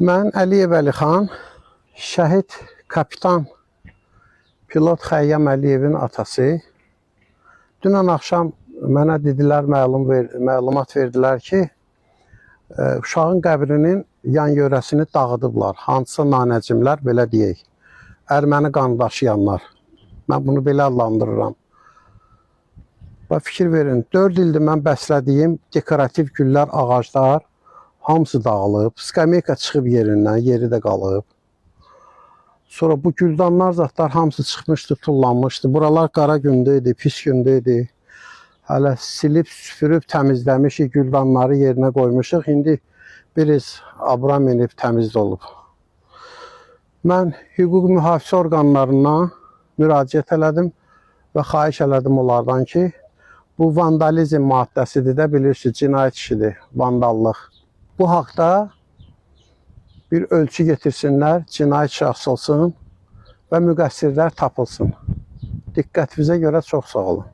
Mən Əliyev Əlixan, şəhid kapitan pilot Xəyyam Əliyevin atası. Dünən axşam mənə dedilər, məlumat verdilər ki, uşağın qəbrinin yan yörəsini dağıdıblar. Hansısa nanəcimlər, belə deyək, erməni qanı daşıyanlar. Mən bunu belə adlandırıram. Və fikir verin, 4 ildir mən bəslədiyim dekorativ güllər, ağaclar hamısı dağılıb, skameyka çıxıb yerindən, yeri də qalıb. Sonra bu güldanlar, zatlar hamısı çıxmışdı, tullanmışdı. Buralar qara gündə idi, pis gündə idi. Hələ silib, süpürüb, təmizləmişik, güldanları yerinə qoymuşuq. İndi biriz abram inib, təmiz olub. Mən hüquq mühafizə orqanlarına müraciət elədim və xahiş elədim onlardan ki, bu vandalizm maddəsidir də, bilirsiniz, cinayət işidir, vandallıq. Bu haqda bir ölçü getirsinlər, cinayət işi açılsın və müqəssirlər tapılsın. Diqqətinizə görə çox sağ olun.